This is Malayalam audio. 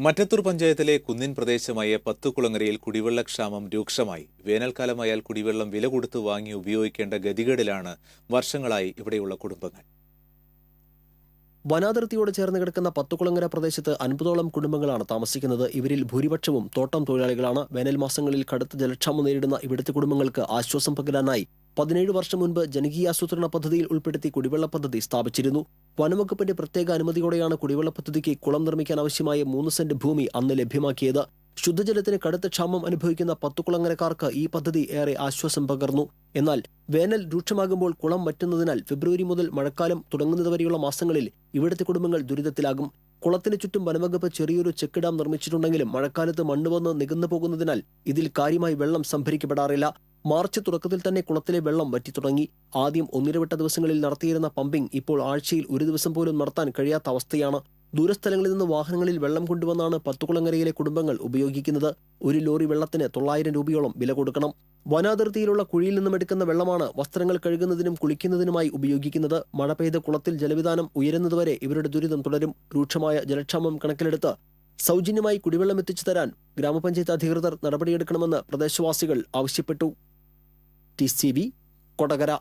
മറ്റത്തൂർ പഞ്ചായത്തിലെ കുന്നിൻ പ്രദേശമായ പത്തുകുളങ്ങരയിൽ കുടിവെള്ളക്ഷാമം രൂക്ഷമായി. വേനൽക്കാലമായാൽ കുടിവെള്ളം വില കൊടുത്ത് വാങ്ങി ഉപയോഗിക്കേണ്ട ഗതികേടിലാണ് വർഷങ്ങളായി ഇവിടെയുള്ള കുടുംബങ്ങൾ. വനാതിർത്തിയോട് ചേർന്ന് കിടക്കുന്ന പത്തുകുളങ്ങര പ്രദേശത്ത് 50ഓളം കുടുംബങ്ങളാണ് താമസിക്കുന്നത്. ഇവരിൽ ഭൂരിപക്ഷവും തോട്ടം തൊഴിലാളികളാണ്. വേനൽ മാസങ്ങളിൽ കടുത്ത ജലക്ഷാമം നേരിടുന്ന ഇവിടുത്തെ കുടുംബങ്ങൾക്ക് ആശ്വാസം പകരാനായി 17 വർഷം മുൻപ് ജനകീയാസൂത്രണ പദ്ധതിയിൽ ഉൾപ്പെടുത്തി കുടിവെള്ള പദ്ധതി സ്ഥാപിച്ചിരുന്നു. വനംവകുപ്പിന്റെ പ്രത്യേക അനുമതിയോടെയാണ് കുടിവെള്ള പദ്ധതിക്ക് കുളം നിർമ്മിക്കാൻ ആവശ്യമായ 3 സെന്റ് ഭൂമി അന്ന് ലഭ്യമാക്കിയത്. ശുദ്ധജലത്തിന് കടുത്ത ക്ഷാമം അനുഭവിക്കുന്ന പത്തുകുളങ്ങരക്കാർക്ക് ഈ പദ്ധതി ഏറെ ആശ്വാസം പകർന്നു. എന്നാൽ വേനൽ രൂക്ഷമാകുമ്പോൾ കുളം വറ്റുന്നതിനാൽ ഫെബ്രുവരി മുതൽ മഴക്കാലം തുടങ്ങുന്നതുവരെയുള്ള മാസങ്ങളിൽ ഇവിടുത്തെ കുടുംബങ്ങൾ ദുരിതത്തിലാകും. കുളത്തിന് ചുറ്റും വനംവകുപ്പ് ചെറിയൊരു ചെക്ക് ഡാം നിർമ്മിച്ചിട്ടുണ്ടെങ്കിലും മഴക്കാലത്ത് മണ്ണ് വന്ന് നികന്നു പോകുന്നതിനാൽ ഇതിൽ കാര്യമായി വെള്ളം സംഭരിക്കപ്പെടാറില്ല. മാർച്ച് തുടക്കത്തിൽ തന്നെ കുളത്തിലെ വെള്ളം വറ്റിത്തുടങ്ങി. ആദ്യം ഒന്നിടവിട്ട ദിവസങ്ങളിൽ നടത്തിയിരുന്ന പമ്പിംഗ് ഇപ്പോൾ ആഴ്ചയിൽ ഒരു ദിവസം പോലും നടത്താൻ കഴിയാത്ത അവസ്ഥയാണ്. ദൂരസ്ഥലങ്ങളിൽ നിന്ന് വാഹനങ്ങളിൽ വെള്ളം കൊണ്ടുവന്നാണ് പത്തുകുളങ്ങരയിലെ കുടുംബങ്ങൾ ഉപയോഗിക്കുന്നത്. ഒരു ലോറി വെള്ളത്തിന് 900 രൂപയോളം വില കൊടുക്കണം. വനാതിർത്തിയിലുള്ള കുഴിയിൽ നിന്നും എടുക്കുന്ന വെള്ളമാണ് വസ്ത്രങ്ങൾ കഴുകുന്നതിനും കുളിക്കുന്നതിനുമായി ഉപയോഗിക്കുന്നത്. മഴ പെയ്ത കുളത്തിൽ ജലവിധാനം ഉയരുന്നതുവരെ ഇവരുടെ ദുരിതം തുടരും. രൂക്ഷമായ ജലക്ഷാമം കണക്കിലെടുത്ത് സൗജന്യമായി കുടിവെള്ളം എത്തിച്ചു തരാൻ ഗ്രാമപഞ്ചായത്ത് അധികൃതർ നടപടിയെടുക്കണമെന്ന് പ്രദേശവാസികൾ ആവശ്യപ്പെട്ടു. TCV കൊടകര.